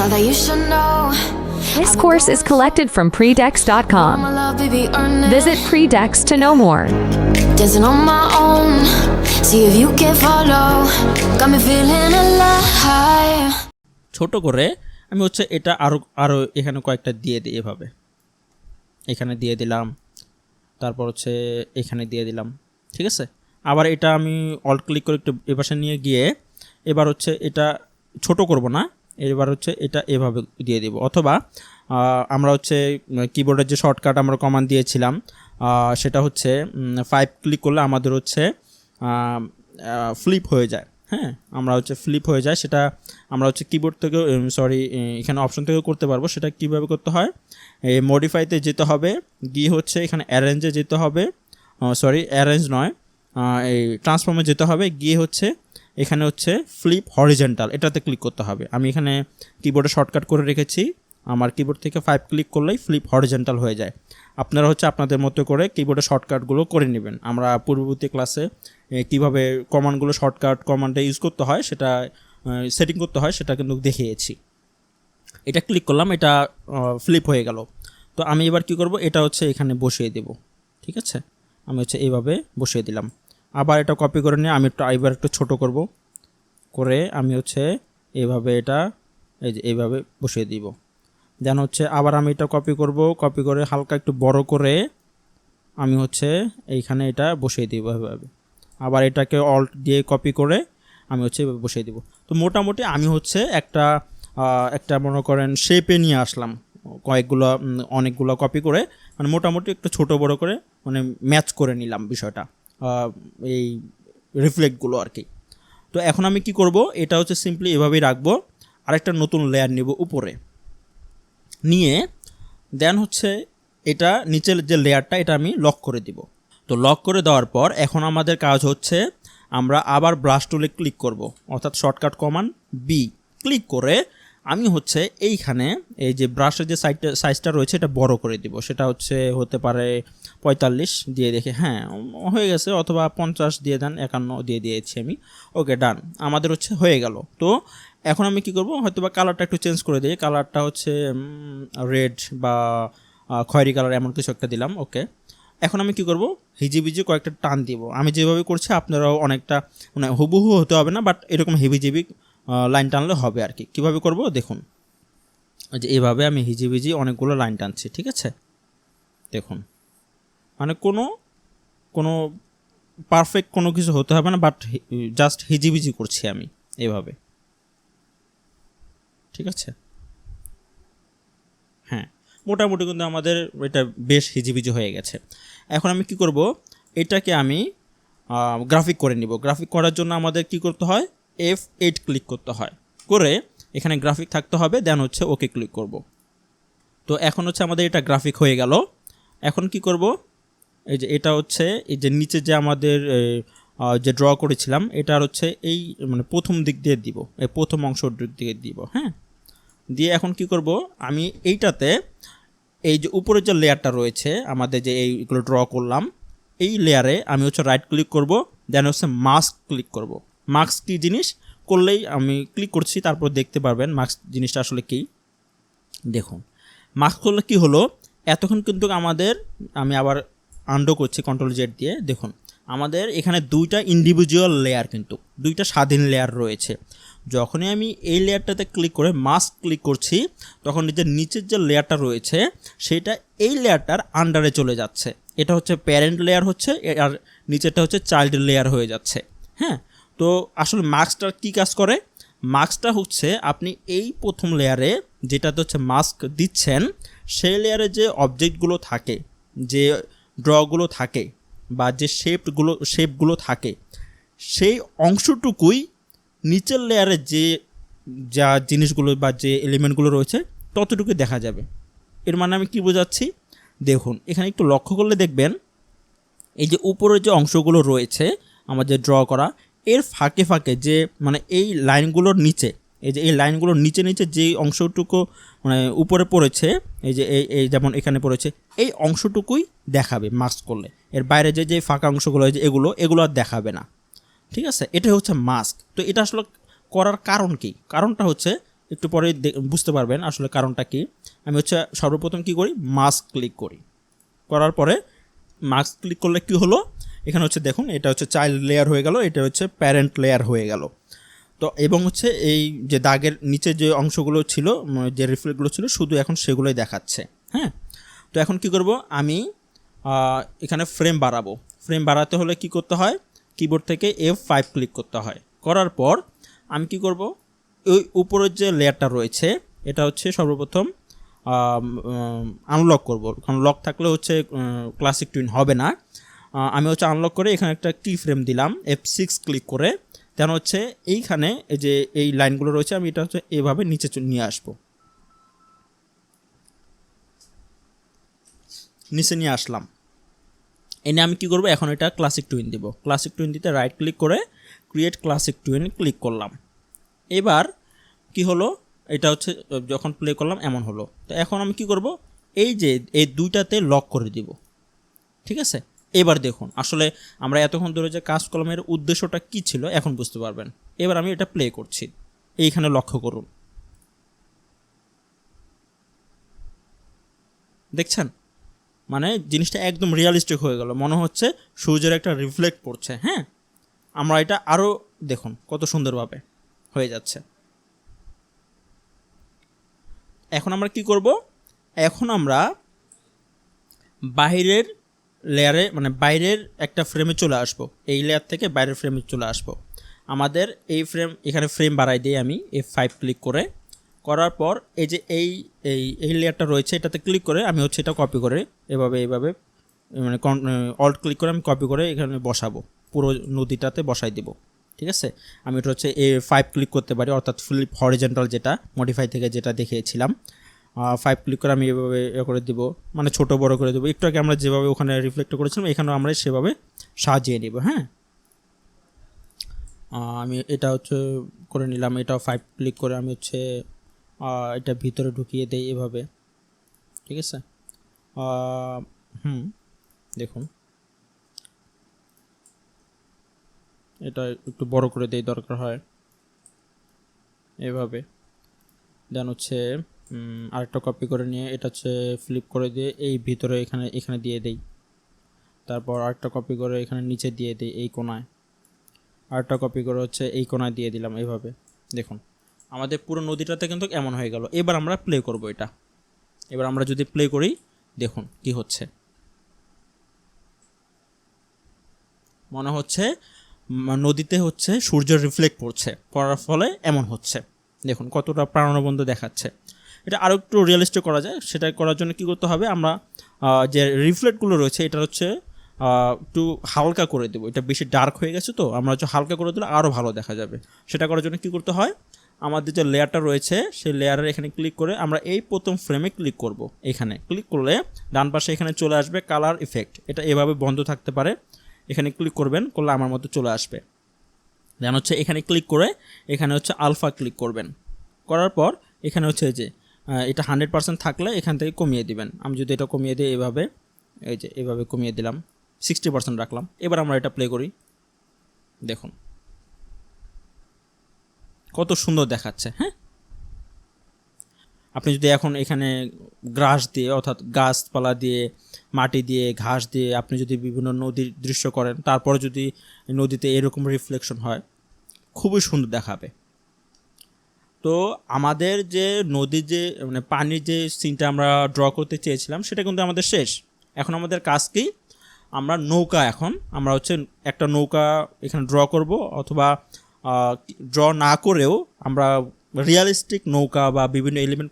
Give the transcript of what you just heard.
thought that you should know. This course is collected from My predex.com. love, baby, earn it. Visit Predex to know more. Dancing on my own. See if you can follow. Got me feeling alive. ছোট করে আমি হচ্ছে এটা আরো এখানে কয়েকটা দিয়ে দিই এভাবে, এখানে দিয়ে দিলাম, তারপর হচ্ছে এখানে দিয়ে দিলাম, ঠিক আছে। আবার এটা আমি অল্ট ক্লিক করে একটু এপাশে নিয়ে গিয়ে এবার হচ্ছে এটা ছোট করব না, এবার হচ্ছে এটা এভাবে দিয়ে দেব। অথবা আমরা হচ্ছে কিবোর্ডের যে শর্টকাট আমরা কমান্ড দিয়েছিলাম সেটা হচ্ছে 5 ক্লিক করলে আমাদের হচ্ছে ফ্লিপ হয়ে যায়। হ্যাঁ, আমরা হচ্ছে ফ্লিপ হয়ে যায়, সেটা আমরা হচ্ছে কিবোর্ড থেকে এখানে অপশন থেকে করতে পারবো। সেটা কিভাবে করতে হয়, এই মডিফাইতে যেতে হবে, গিয়ে হচ্ছে এখানে অ্যারেঞ্জে যেতে হবে, অ্যারেঞ্জ নয়, এই ট্রান্সফর্মে যেতে হবে, গিয়ে হচ্ছে এখানে হচ্ছে ফ্লিপ হরিজন্টাল এটাতে ক্লিক করতে হবে। আমি এখানে কিবোর্ডে শর্টকাট করে রেখেছি, আমার কিবোর্ড থেকে 5 ক্লিক করলেই ফ্লিপ হরিজন্টাল হয়ে যায়। আপনারা হচ্ছে আপনাদের মতো করে কিবোর্ডে শর্টকাটগুলো করে নেবেন। আমরা পূর্ববর্তী ক্লাসে কীভাবে কমান্ডগুলো শর্টকাট কমান্ডে ইউজ করতে হয় সেটা সেটিং করতে হয় সেটা কিন্তু দেখিয়েছি। এটা ক্লিক করলাম, এটা ফ্লিপ হয়ে গেল। তো আমি এবার কি করব, এটা হচ্ছে এখানে বসিয়ে দেব, ঠিক আছে। আমি হচ্ছে এইভাবে বসিয়ে দিলাম। আবার এটা কপি করে নিয়ে আমি এবার একটু ছোট করব, করে আমি হচ্ছে এইভাবে এটা এইভাবে বসিয়ে দিব। দেন হচ্ছে আবার আমি এটা কপি করব, কপি করে হালকা একটু বড় করে আমি হচ্ছে এইখানে এটা বসিয়ে দিব এভাবে। আবার এটাকে অল্ট দিয়ে কপি করে আমি হচ্ছে বসিয়ে দিব। তো মোটামুটি আমি হচ্ছে একটা মনে করেন শেপে নিয়ে আসলাম, অনেকগুলো কপি করে, মানে মোটামুটি একটু ছোট বড় করে মানে ম্যাচ করে নিলাম বিষয়টা, এই রিফ্লেক্টগুলো আর কি। তো এখন আমি কি করব, এটা হচ্ছে সিম্পলি এভাবেই রাখবো, আরেকটা নতুন লেয়ার নিব উপরে নিয়ে, দেন হচ্ছে এটা নিচের যে লেয়ারটা এটা আমি লক করে দিব। তো লক করে দেওয়ার পর এখন আমাদের কাজ হচ্ছে আমরা আবার ব্রাশ টুলে ক্লিক করব, অর্থাৎ শর্টকাট কমান্ড বি ক্লিক করে আমি হচ্ছে এইখানে এই যে ব্রাশের যে সাইজটা রয়েছে এটা বড় করে দিব। সেটা হতে পারে 45 দিয়ে দেখে, হ্যাঁ হয়ে গেছে, অথবা 50 দিয়ে দেন, 51 দিয়ে দিয়েছি আমি। ওকে, ডান, আমাদের হচ্ছে হয়ে গেল। তো এখন আমি কি করব, হয়তো বা কালারটা একটু চেঞ্জ করে দিই, কালারটা হচ্ছে রেড বা খয়েরি কালার এমন কিছু একটা দিলাম। ওকে, এখন আমি কি করব, হিজিবিজি কয়েকটা টান দিব। আমি যেভাবে করছি আপনারাও অনেকটা মানে হুবহু হতে হবে না, বাট এরকম হিবিজিবি লাইন টানলে হবে আর কি। কীভাবে করব দেখুন, যে এইভাবে আমি হিজিবিজি অনেকগুলো লাইন টানছি, ঠিক আছে। দেখুন, মানে কোনো পারফেক্ট কোনো কিছু হতে হবে না, বাট জাস্ট হিজিবিজি করছি আমি এইভাবে, ঠিক আছে। হ্যাঁ, মোটামুটি কিন্তু আমাদের এটা বেশ হিজিবিজি হয়ে গেছে। এখন আমি কি করব, এটাকে আমি গ্রাফিক করে নিব। গ্রাফিক করার জন্য আমাদের কি করতে হয়, F8 ক্লিক করতে হয়, করে এখানে গ্রাফিক থাকতে হবে, দেন হচ্ছে ওকে ক্লিক করব। তো এখন হচ্ছে আমাদের এটা গ্রাফিক হয়ে গেল। এখন কি করব, এই যে এটা হচ্ছে এই যে নিচে যে আমাদের যে ড্র করেছিলাম এটার হচ্ছে এই মানে প্রথম দিক দিয়ে দিব, এই প্রথম অংশের দিক দিয়ে দিব। হ্যাঁ, দিয়ে এখন কি করব, আমি এইটাতে এই যে উপরের যে লেয়ারটা রয়েছে আমাদের যে এইগুলো ড্র করলাম, এই লেয়ারে আমি হচ্ছে রাইট ক্লিক করব, দেন হচ্ছে মাস্ক ক্লিক করব। মাস্ক কী জিনিস করলেই আমি ক্লিক করছি, তারপর দেখতে পারবেন মাস্ক জিনিসটা আসলে কী। দেখুন, মাস্ক করলে কী হলো, এতক্ষণ কিন্তু আমি আবার আন্ডো করছি কন্ট্রোল জেড দিয়ে। দেখুন, আমাদের এখানে দুইটা ইন্ডিভিজুয়াল লেয়ার, কিন্তু দুইটা স্বাধীন লেয়ার রয়েছে। যখনই আমি এই লেয়ারটাতে ক্লিক করে মাস্ক ক্লিক করছি, তখন যে নিচের যে লেয়ারটা রয়েছে সেটা এই লেয়ারটার আন্ডারে চলে যাচ্ছে। এটা হচ্ছে প্যারেন্ট লেয়ার হচ্ছে, আর নিচেরটা হচ্ছে চাইল্ড লেয়ার হয়ে যাচ্ছে। হ্যাঁ, তো আসলে মাস্কটার কী কাজ করে, মাস্কটা হচ্ছে আপনি এই প্রথম লেয়ারে যেটাতে হচ্ছে মাস্ক দিচ্ছেন সেই লেয়ারে যে অবজেক্টগুলো থাকে, যে ড্রগুলো থাকে বা যে শেপগুলো থাকে, সেই অংশটুকুই নিচের লেয়ারে যা জিনিসগুলো বা যে এলিমেন্টগুলো রয়েছে ততটুকুই দেখা যাবে। এর মানে আমি কি বোঝাচ্ছি, দেখুন এখানে একটু লক্ষ্য করলে দেখবেন এই যে উপরের যে অংশগুলো রয়েছে আমাদের ড্র করা, এর ফাঁকে ফাঁকে যে মানে এই লাইনগুলোর নিচে, এই যে এই লাইনগুলোর নিচে যে অংশটুকু মানে উপরে পড়েছে, এই যে এই যেমন এখানে পড়েছে, এই অংশটুকুই দেখাবে মাস্ক করলে। এর বাইরে যে ফাঁকা অংশগুলো এগুলো আর দেখাবে না, ঠিক আছে। এটা হচ্ছে মাস্ক। তো এটা আসলে করার কারণ কি, কারণটা হচ্ছে একটু পরে বুঝতে পারবেন আসলে কারণটা কি। আমি হচ্ছে সর্বপ্রথম কি করি, মাস্ক ক্লিক করি, করার পরে মাস্ক ক্লিক করলে কি হলো, এখানে হচ্ছে দেখুন এটা হচ্ছে চাইল্ড লেয়ার হয়ে গেল, এটা হচ্ছে প্যারেন্ট লেয়ার হয়ে গেল। তো এবং হচ্ছে এই যে দাগের নিচে যে অংশগুলো ছিল, যে রিফ্লেক্টগুলো ছিল, শুধু এখন সেগুলোই দেখাচ্ছে। হ্যাঁ, তো এখন কি করব, আমি এখানে ফ্রেম বাড়াবো। ফ্রেম বাড়াতে হলে কি করতে হয়, কিবোর্ড থেকে F5 ক্লিক করতে হয়। করার পর আমি কি করব, ওই উপরের যে লেয়ারটা রয়েছে এটা হচ্ছে সর্বপ্রথম আনলক করব, কারণ লক থাকলে হচ্ছে ক্লাসিক টুইন হবে না। আমি হচ্ছে আনলক করে এখানে একটা কি ফ্রেম দিলাম, F6 ক্লিক করে, তেন হচ্ছে এইখানে এই যে এই লাইনগুলো রয়েছে আমি এটা হচ্ছে এভাবে নিচে নিয়ে আসবো, নিচে নিয়ে আসলাম। এনে আমি কি করব, এখন এটা ক্লাসিক টুইন দিব। ক্লাসিক টুইন দিতে রাইট ক্লিক করে ক্রিয়েট ক্লাসিক টুইন ক্লিক করলাম। এবার কি হলো, এটা হচ্ছে যখন প্লে করলাম এমন হলো। তো এখন আমি কি করব, এই যে এই দুইটাতে লক করে দিব। ঠিক আছে, এবার দেখুন আসলে আমরা এতক্ষণ ধরে যে কাজ কলমের উদ্দেশ্যটা কি ছিল এখন বুঝতে পারবেন। এবার আমি এটা প্লে করছি, এইখানে লক্ষ্য করুন, দেখছেন মানে জিনিসটা একদম রিয়ালিস্টিক হয়ে গেল, মনে হচ্ছে সূর্যের একটা রিফ্লেক্ট পড়ছে। হ্যাঁ, আমরা এটা আরও দেখুন কত সুন্দরভাবে হয়ে যাচ্ছে। এখন আমরা কি করব, এখন আমরা বাইরের লেয়ারে মানে বাইরের একটা ফ্রেমে চলে আসব, এই লেয়ার থেকে বাইরের ফ্রেমে চলে আসব। আমাদের এই ফ্রেম, এখানে ফ্রেম বাড়াই দিই আমি F5 ক্লিক করে, করার পর এই যে এই লেয়ারটা রয়েছে এটাতে ক্লিক করে আমি হচ্ছে এটা কপি করে এইভাবে মানে অল্ট ক্লিক করে আমি কপি করে এখানে বসাবো, পুরো নদীটাতে বসাই দেব। ঠিক আছে, আমি এটা হচ্ছে A5 ক্লিক করতে পারি, অর্থাৎ ফ্লিপ হরিজন্টাল যেটা মডিফাই থেকে যেটা দেখিয়েছিলাম, 5 ক্লিক করে আমি এভাবে করে দিব, মানে ছোট বড় করে দেবো। একটু আগে আমরা যেভাবে ওখানে রিফ্লেক্ট করেছিলাম এখানেও আমরা সেভাবে সাজিয়ে নেব। হ্যাঁ, আমি এটা হচ্ছে করে নিলাম, এটাও 5 ক্লিক করে আমি হচ্ছে এটা ভিতরে ঢুকিয়ে দেই এভাবে। ঠিক আছে, দেখুন এটা একটু বড় করে দেই দরকার হয় এভাবে। দেন হচ্ছে আরেকটা কপি করে নিয়ে এটা হচ্ছে ফ্লিপ করে দিয়ে এই ভিতরে এখানে দিয়ে দেই, তারপর আরেকটা কপি করে এখানে নিচে দিয়ে দিই এই কোণায়, আরেকটা কপি করে হচ্ছে এই কোণায় দিয়ে দিলাম এভাবে। দেখুন আমাদের পুরো নদীটাতে কিন্তু এমন হয়ে গেল। এবার আমরা প্লে করব এটা। এবার আমরা যদি প্লে করি দেখুন কি হচ্ছে, মনে হচ্ছে নদীতে হচ্ছে সূর্যের রিফ্লেক্ট পড়ার ফলে এমন হচ্ছে। দেখুন কতটা প্রাণবন্ত দেখাচ্ছে। এটা আরও একটু রিয়েলিস্টিক করা যায়, সেটা করার জন্য কি করতে হবে, আমরা যে রিফ্লেক্টগুলো রয়েছে এটা হচ্ছে একটু হালকা করে দেবো। এটা বেশি ডার্ক হয়ে গেছে, তো আমরা হচ্ছে হালকা করে দিলে আরও ভালো দেখা যাবে। সেটা করার জন্য কি করতে হয়, আমাদের যে লেয়ারটা রয়েছে সেই লেয়ারের এখানে ক্লিক করে আমরা এই প্রথম ফ্রেমে ক্লিক করব। এখানে ক্লিক করলে ডান পাশে এখানে চলে আসবে কালার ইফেক্ট, এটা এভাবে বন্ধ থাকতে পারে। এখানে ক্লিক করবেন, করলে আমার মতো চলে আসবে। দেন হচ্ছে এখানে ক্লিক করে এখানে হচ্ছে আলফা ক্লিক করবেন, করার পর এখানে হচ্ছে যে এটা 100% থাকলে এখান থেকে কমিয়ে দিবেন। আমি যদি এটা কমিয়ে দিই এভাবে, এই যে এভাবে কমিয়ে দিলাম, 60% রাখলাম। এবার আমরা এটা প্লে করি, দেখুন কত সুন্দর দেখাচ্ছে। হ্যাঁ, আপনি যদি এখন এখানে গ্রাস দিয়ে অর্থাৎ গাছপালা দিয়ে মাটি দিয়ে ঘাস দিয়ে আপনি যদি বিভিন্ন নদীর দৃশ্য করেন, তারপরে যদি নদীতে এরকম রিফ্লেকশন হয় খুবই সুন্দর দেখাবে। তো আমাদের যে নদীর যে মানে পানির যে সিনটা আমরা ড্র করতে চেয়েছিলাম সেটা কিন্তু আমাদের শেষ। এখন আমাদের কাজ কি, আমরা নৌকা, এখন আমরা হচ্ছে একটা নৌকা এখানে ড্র করব, অথবা ড্র না করেও আমরা রিয়েলিস্টিক নৌকা বা বিভিন্ন এলিমেন্ট